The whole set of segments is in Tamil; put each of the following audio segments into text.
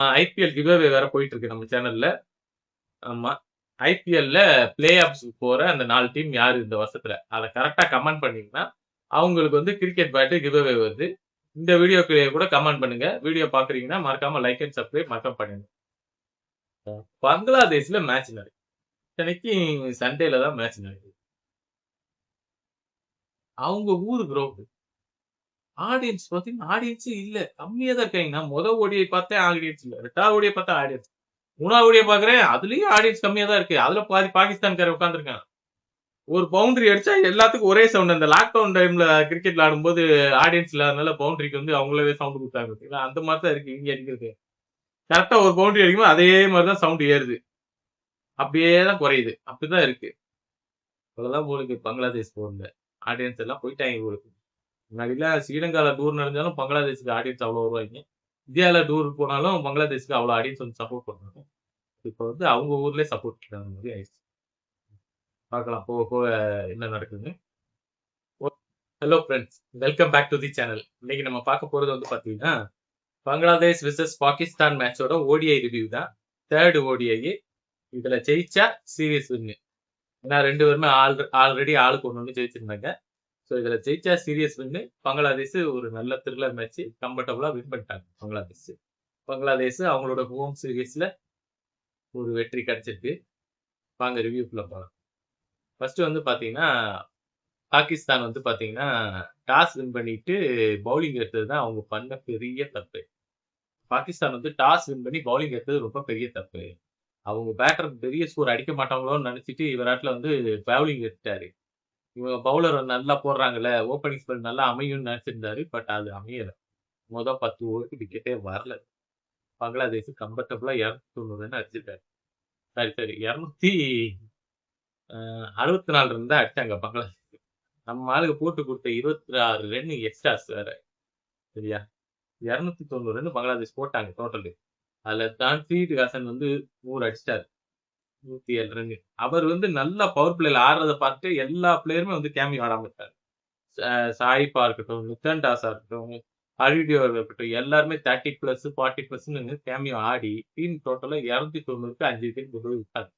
ஐபிஎல் கிவ்அவே வேற போயிட்டு இருக்கு நம்ம சேனல்ல. ஆமா. ஐபிஎல்ல பிளே ஆஃப்ஸ் போற அந்த 4 டீம் யாரு இந்த வருஷத்துல? அத கரெக்ட்டா கமெண்ட் பண்ணீங்கன்னா, அவங்களுக்கு வந்து கிரிக்கெட் பேட் கிவ்அவே வருது. இந்த வீடியோக்கு கூட கமெண்ட் பண்ணுங்க. வீடியோ பார்க்குறீங்கன்னா மறக்காம லைக் அண்ட் சப்ஸ்கிரைப் மறக்காம பண்ணுங்க. பங்களாதேஷ்ல மேட்ச் நடக்குது. இத்தனைக்கு சண்டேல தான் மேட்ச் நடக்குது. அவங்க ஊரு கிரவுண்ட். ஆடியன்ஸ் பார்த்தீங்கன்னா, ஆடியன்ஸே இல்ல. கம்மியா தான் இருக்காங்க. நான் ஓடிஐ பார்த்தேன் ஆடியன்ஸ் இல்ல. 2வது ஓடிஐ பார்த்தா ஆடியன்ஸ். 3வது ஓடிஐ பார்க்குறேன். அதுலயும் ஆடியன்ஸ் கம்மியா தான் இருக்கு. அதுல பாதி பாகிஸ்தான்காரன் உட்கார்ந்திருக்கான். ஒரு பவுண்டரி அடிச்சா எல்லாத்துக்கும் ஒரே சவுண்ட். அந்த லாக்டவுன் டைம்ல கிரிக்கெட் விளையாடும்போது ஆடியன்ஸ் இல்லாதனால பவுண்டரிக்கு வந்து அவங்களே சவுண்ட் குடுத்தாங்க பார்த்தீங்களா? அந்த மாரி தான் இருக்கு இங்க அடிக்கிறது. கரெக்ட்டா ஒரு பவுண்டரி அடிக்கும்போது அதே மாரி தான் சவுண்ட் ஏறுது. அப்படியே தான் குறையுது. அப்படிதான் இருக்கு. அவ்வளவுதான் போல இருக்கு பங்களாதேஷ் போன்ல. ஆடியன்ஸ் எல்லாம் போயிட்டாங்க போல இருக்கு. முன்னாடிலாம் ஸ்ரீலங்கால டூர் நடந்தாலும் பங்களாதேஷ்க்கு ஆடியன்ஸ் அவ்வளோ வருவாய்ங்க. இந்தியால டூர் போனாலும் பங்களாதேஷ்க்கு அவ்வளோ ஆடியன்ஸ் வந்து சப்போர்ட் பண்ணுவாங்க. இப்ப வந்து அவங்க ஊர்லயே சப்போர்ட் பண்ற மாரி ஆயிடுச்சு. பார்க்கலாம் போக போக என்ன நடக்குதுன்னு. Hello friends, welcome back to the channel. இன்னைக்கு நம்ம பார்க்க போறது வந்து பாத்தீங்கன்னா, பங்களாதேஷ் விசஸ் பாகிஸ்தான் மேட்சோட ஓடிஐ ரிவ்யூ தான். 3rd ODI. இதுல ஜெயிச்சா சீரியஸ் வின்னு. ஏன்னா 2 பேருமே ஆல்ரெடி ஆளுக்கு ஒண்ணு ஜெயிச்சிருந்தாங்க. ஸோ இதுல ஜெயிச்சா சீரியஸ் வின்னு. பங்களாதேஷ் ஒரு நல்ல த்ரில்லர் மேட்ச் கம்ஃபர்டபுளா வின் பண்ணிட்டாங்க பங்களாதேஷ். பங்களாதேஷ் அவங்களோட ஹோம் சீரீஸ்ல ஒரு வெற்றி கிடைச்சிருக்கு. வாங்க ரிவ்யூக்குள்ள போலாம். ஃபர்ஸ்ட் வந்து பாத்தீங்கன்னா, பாகிஸ்தான் வந்து பாத்தீங்கன்னா, டாஸ் வின் பண்ணிட்டு பவுலிங் எடுத்தது தான் அவங்க பண்ண பெரிய தப்பு. பாகிஸ்தான் வந்து டாஸ் வின் பண்ணி பவுலிங் எடுத்தது ரொம்ப பெரிய தப்பு. அவங்க பேட்டர் பெரிய ஸ்கோர் அடிக்க மாட்டாங்களோன்னு நினைச்சிட்டு இவராட்ல வந்து பவுலிங் எடுத்துட்டாரு. இவங்க பவுலர் நல்லா போடுறாங்கல்ல, ஓப்பனிங் ஸ்பெல் நல்லா அமையும்னு நினைச்சிருந்தாரு. பட் அது அமையல. 10 ஓவருக்கு விக்கெட்டே வரல. பங்களாதேஷ் கம்ஃபர்டபுளா 290 ரன் அடிச்சிருக்காரு. சரி 264 ரன் தான் அடிச்சாங்க பங்களாதேஷ். நம்ம ஆளுங்க போட்டு கொடுத்த 26 ரன் எக்ஸ்ட்ராஸ் வேற. சரியா? 290 ரன் பங்களாதேஷ் போட்டாங்க டோட்டலு. அதுல தான்சீட் ஹசன் வந்து 100 அடிச்சிட்டாரு. 107 ரன். அவர் வந்து நல்லா பவர் பிளேல ஆடுறத பார்த்துட்டு எல்லா பிளேயருமே வந்து கேமியோ ஆடாம இருக்காங்க. சாயிப்பா இருக்கட்டும், நித்தன் தாஸா இருக்கட்டும், ஹரிடியோ இருக்கட்டும், எல்லாருமே 30 பிளஸ் 40 பிளஸ்ன்னு கேமியோ ஆடி டீம் டோட்டலா 290க்கு 5 விக்கெட் கொண்டு போய் விட்டாங்க.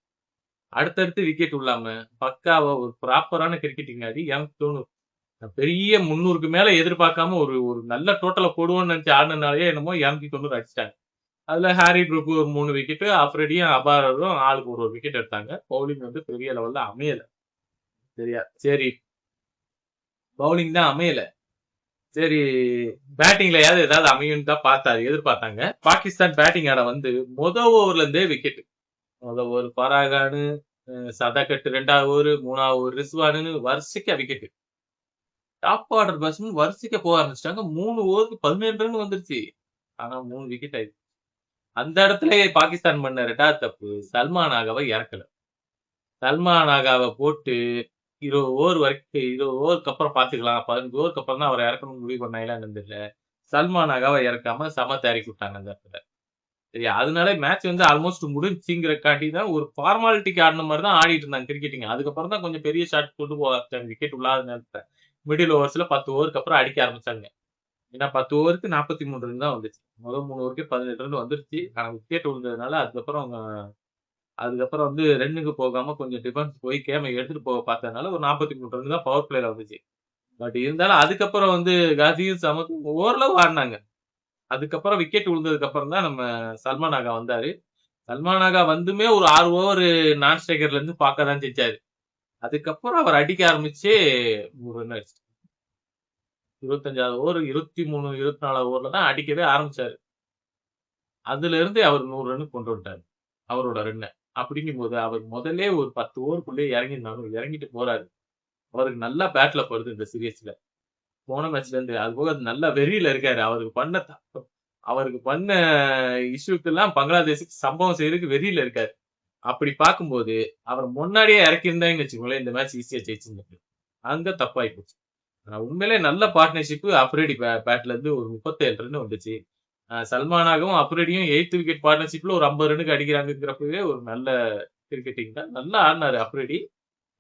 அடுத்தடுத்து விக்கெட் விழாம பக்காவா ஒரு ப்ராப்பரான கிரிக்கெட்டிங் ஆடி 290 பெரிய 300க்கு மேல எதிர்பார்க்காம ஒரு ஒரு நல்ல டோட்டல போடுவோம்னு நினைச்சு ஆடினனாலயே என்னமோ 290 அடிச்சிட்டாங்க. அதுல ஹாரி ப்ரூக் ஒரு 3 விக்கெட், அப்ரெடியும் அபாரரும் ஆளுக்கு ஒரு விக்கெட் எடுத்தாங்க. பவுலிங் வந்து பெரிய லெவல்ல அமையல. சரியா? சரி பவுலிங் தான் அமையல. சரி பேட்டிங்லயாவது ஏதாவது அமையும்னு தான் பார்த்தாரு, எதிர்பார்த்தாங்க. பாகிஸ்தான் பேட்டிங் ஆட வந்து ஓவர்ல இருந்தே விக்கெட். ஒரு பராகானு, சதாகட் 2வது ஓவர், 3வது ஓவர் ரிஸ்வானுன்னு வரிசைக்கா விக்கெட். டாப் ஆர்டர் பேட்ஸ்மேன் வரிசைக்கா போக ஆரம்பிச்சிட்டாங்க. 3 ஓவருக்கு 17 ரன் வந்துருச்சு. ஆனா 3 விக்கெட் ஆயிடுச்சு. அந்த இடத்துலயே பாகிஸ்தான் பண்ண 2வது தப்பு, சல்மான் ஆகாவை இறக்கல. சல்மான் ஆகாவை போட்டு 20 ஓவர் வரைக்கும் 20 ஓவருக்கு அப்புறம் பாத்துக்கலாம். 15 ஓவருக்கு அப்புறம் தான் அவரை இறக்கணும்னு முடிவு பண்ணாங்களா என்னன்னு தெரியல. சல்மான் ஆகாவை இறக்காம சம தேறக்கி விட்டாங்க அந்த இடத்துல. சரி அதனால மேட்ச் வந்து ஆல்மோஸ்ட் முடிஞ்சுங்கிறக்காண்டி தான் ஒரு ஃபார்மாலிட்டிக்கு ஆடின மாதிரி தான் ஆடிட்டு இருந்தாங்க கிரிக்கெட்டிங். அதுக்கப்புறம் தான் கொஞ்சம் பெரிய ஷாட் கொண்டு போக விக்கெட் இல்லாத நேரத்துல மிடில் ஓவர்ஸ்ல 10 ஓவருக்கு அப்புறம் அடிக்க ஆரம்பிச்சாங்க. ஏன்னா 10 ஓவருக்கு 43 ரன் தான் வந்துச்சு. முதல் 3 ஓவருக்கு 17 ரன் வந்துருச்சு. ஆனா விக்கெட் விழுந்ததுனால அதுக்கப்புறம் வந்து ரன்னுக்கு போகாம கொஞ்சம் டிஃபென்ஸ் போய் கேமை எடுத்துட்டு போக பார்த்ததுனால ஒரு 43 ரன் தான் பவர் பிளேல வந்துச்சு. பட் இருந்தாலும் அதுக்கப்புறம் வந்து காசியும் சமத்தும் ஓரளவு ஆடினாங்க. அதுக்கப்புறம் விக்கெட் விழுந்ததுக்கு அப்புறம் தான் நம்ம சல்மான் ஆகா வந்தாரு. சல்மான் ஆகா வந்துமே ஒரு 6 ஓவர் நான் ஸ்ட்ரைக்கர்ல இருந்து பார்க்க தான் செஞ்சாரு. அதுக்கப்புறம் அவர் அடிக்க ஆரம்பிச்சு 100 ரன் அடிச்சு 25வது ஓவர் 23 24வது ஓவர்ல தான் அடிக்கவே ஆரம்பிச்சாரு. அதுல இருந்து அவர் 100 ரன் கொண்டு வந்துட்டாரு அவரோட ரன்னை. அப்படிங்கும்போது அவர் முதல்ல ஒரு 10 ஓவருக்குள்ளே இறங்கியிருந்தாலும் இறங்கிட்டு போறாரு. அவருக்கு நல்லா பேட்ல படுது இந்த சீரீஸ்ல. போன மேட்ச்ல இருந்து அது போக நல்ல வெறியில இருக்காரு. அவருக்கு பண்ண இஷ்யூக்கெல்லாம் பங்களாதேஷுக்கு சம்பவம் செய்யறதுக்கு வெறியில இருக்காரு. அப்படி பார்க்கும்போது அவர் முன்னாடியே இறக்கியிருந்தாங்கன்னு வச்சுக்கோங்களேன், இந்த மேட்ச் ஈஸியா ஜெயிச்சிருந்தாங்க. அங்க தப்பாயி போச்சு. உண்மையிலே நல்ல பார்ட்னர்ஷிப் அப்ரேடி பேட்ல இருந்து ஒரு 37 ரன் வந்துச்சு. சல்மானாகவும் அப்ரேடியும் 8th விக்கெட் பார்ட்னர்ஷிப்ல ஒரு 50 ரன்னுக்கு அடிக்கிறாங்கிறப்பவே ஒரு நல்ல கிரிக்கெட்டிங் தான். நல்லா ஆடினாரு அப்ரேடி.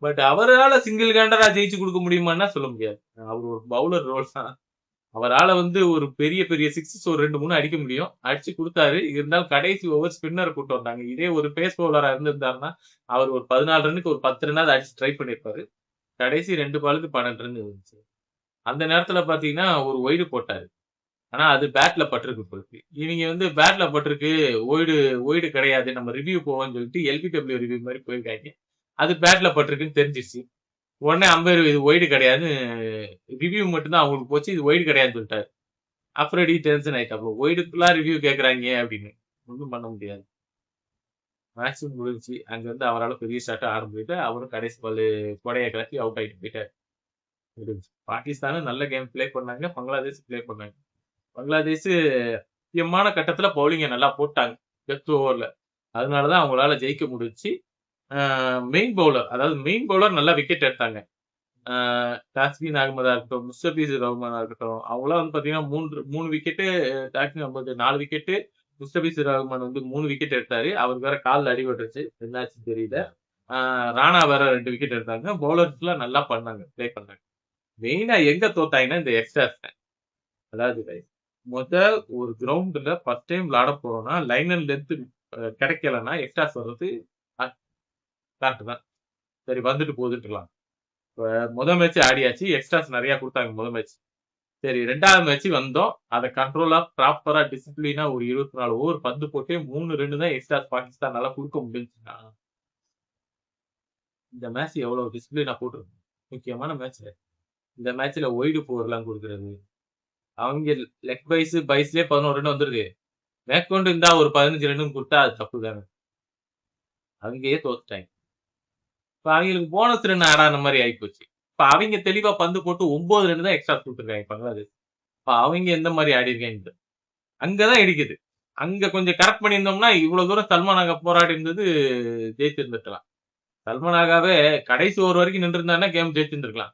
பட் அவரால சிங்கிள் ஹேண்டரா ஜெயிச்சு கொடுக்க முடியுமான்னா சொல்ல முடியாது. அவர் ஒரு பவுலர் ரோல் தான். அவரால வந்து ஒரு பெரிய பெரிய சிக்ஸஸ் ஒரு 2, 3 அடிக்க முடியும். அடிச்சு குடுத்தாரு. இருந்தாலும் கடைசி ஓவர் ஸ்பின்னர கூட்டு வந்தாங்க. இதே ஒரு பேஸ் பவுலரா இருந்திருந்தாருன்னா, அவர் ஒரு 14 ரன்னுக்கு ஒரு 10 ரன்னாவது அடிச்சு ட்ரை பண்ணியிருப்பாரு. கடைசி 2 பாலுக்கு 12 ரன் இருந்துச்சு. அந்த நேரத்துல பார்த்தீங்கன்னா, ஒரு ஒய்டு போட்டாரு. ஆனா அது பேட்ல பட்டிருக்கு போயிருக்கு. இவங்க வந்து பேட்ல பட்டிருக்கு, ஒய்டு ஒய்டு கிடையாது. நம்ம ரிவ்யூ போவோம்ன்னு சொல்லிட்டு எல்பிடபிள்யூ ரிவ்யூ மாரி போயிருக்காய்ங்க. அது பேட்ல பட்டிருக்குன்னு தெரிஞ்சிருச்சு. உடனே அம்பயர் இது ஒய்டு கிடையாதுன்னு ரிவ்யூ மட்டும் தான் அவங்களுக்கு போச்சு. இது ஒய்டு கிடையாதுன்னு சொல்லிட்டாரு. அஃப்ரிடி டென்ஷன் ஆயிட்டாப்ல. ஒய்டுக்குலாம் ரிவ்யூ கேட்கறாய்ங்க அப்படின்னு. ஒண்ணும் பண்ண முடியாது. மேட்ச் முடிஞ்சுச்சு. அங்க வந்து அவரால பெரிய ஷாட் ஆட முடியல. அவரும் கடைசி பால் கொடைய கிளப்பி அவுட் ஆயிட்டு போயிட்டாரு. முடிஞ்சுச்சு. பாகிஸ்தானும் நல்ல கேம் ப்ளே பண்ணாங்க. பங்களாதேஷ் ப்ளே பண்ணாங்க. பங்களாதேஷ் முக்கியமான கட்டத்துல பவுலிங்க நல்லா போட்டாங்க. டெத் ஓவர்ல. அதனாலதான் அவங்களால ஜெயிக்க முடிஞ்சுச்சு. மெயின் பவுலர் அதாவது மெயின் பவுலர் நல்லா விக்கெட் எடுத்தாங்க. தாஸ்கின் அகமதா இருக்கட்டும், முஸ்தபிசூர் ரஹ்மானா இருக்கட்டும், அவங்களாம் வந்து பாத்தீங்கன்னா 3 விக்கெட்டு, தாஸ்கின் அகமது 4 விக்கெட்டு, முஸ்தபிசூர் ரஹ்மான் வந்து 3 விக்கெட் எடுத்தாரு. அவருக்கு வேற கால்ல அடிபட்டுருச்சு. என்னாச்சுன்னு தெரியல. ராணா வேற 2 விக்கெட் எடுத்தாங்க. பவுலர்ஸ்லாம் நல்லா பண்ணாங்க, ப்ளே பண்ணாங்க. மெயினா எங்க தோத்தாங்கன்னா இந்த எக்ஸ்ட்ராஸ். அதாவது guys, ஒரு கிரவுண்ட்ல ஃபர்ஸ்ட் டைம் விளையாட போறோம்னா லைன் அண்ட் லென்த் கிடைக்கலன்னா எக்ஸ்ட்ராஸ் வர்றது கரெக்ட் தான். சரி வந்துட்டு போகுதுட்டுலாம். இப்ப முதல் மேட்ச் ஆடியாச்சு. எக்ஸ்ட்ராஸ் நிறைய கொடுத்தாங்க முதல் மேட்ச். சரி 2வது மேட்ச் வந்தோம். அதை கண்ட்ரோலா ப்ராப்பரா டிசிப்ளினா ஒரு 24 ஓவர் பந்து போட்டு 3 ரன் தான் எக்ஸ்ட்ராஸ் பாகிஸ்தானால கொடுக்க முடிஞ்சுச்சுன்னா இந்த மேட்ச் எவ்வளவு டிசிப்ளினா போட்டிருக்கும். முக்கியமான மேட்ச்ல இந்த மேட்ச்ல ஒய்டு போர்லாம் கொடுக்கறது. அவங்க லெக் பைஸ்லயே 11 ரன் வந்துருது. மேற்கொண்டு இருந்தா ஒரு 15 ரன் கொடுத்தா அது தப்பு தானே. அங்கேயே தோத்துட்டாங்க. இப்ப அவங்களுக்கு போனஸ் ரன் ஆடாத மாதிரி ஆயிப்போச்சு. இப்ப அவங்க தெளிவா பந்து போட்டு 9 ரன் தான் எக்ஸ்ட்ரா கொடுத்துருக்காங்க பங்களாதேஷ். இப்ப அவங்க எந்த மாதிரி ஆடி இருக்காங்க அங்கதான் இடிக்குது. அங்க கொஞ்சம் கரெக்ட் பண்ணியிருந்தோம்னா இவ்வளவு தூரம் சல்மான் ஆகா போராடி இருந்தது ஜெயிச்சிருந்துருக்கலாம். சல்மான் ஆகாவே கடைசி ஓவர் வரைக்கும் நின்று இருந்தாருன்னா கேம் ஜெயிச்சிருந்திருக்கலாம்.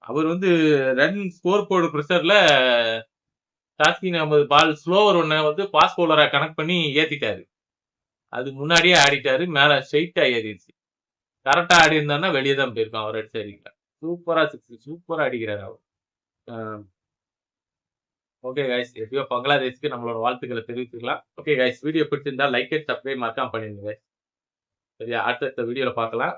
அவர் வந்து ரன் ஸ்கோர் போர்டு ப்ரெஷர்ல தாஸ்கின் அகமது பால் ஸ்லோவர் ஒன்ன வந்து பாஸ் பவுலரா கனெக்ட் பண்ணி ஏத்திட்டாரு. அது முன்னாடியே ஆடிட்டாரு. மேல ஸ்ட்ரைட்டா ஏறிடுச்சு. கரெக்டா ஆடி இருந்தாருன்னா வெளியே தான் போயிருக்கும். அவர் அடிச்சு அடிக்கலாம். சூப்பரா சூப்பரா அடிக்கிறாரு அவர். ஓகே கைஸ், எப்படியோ பங்களாதேஷ்க்கு நம்மளோட வாழ்த்துக்களை தெரிவித்துக்கலாம். ஓகே கைஸ், வீடியோ பிடிச்சிருந்தா லைக் அண்ட் சப்ஸ்கிரைப் மறக்காம பண்ணிருங்க. சரியா, அடுத்த வீடியோல பார்க்கலாம்.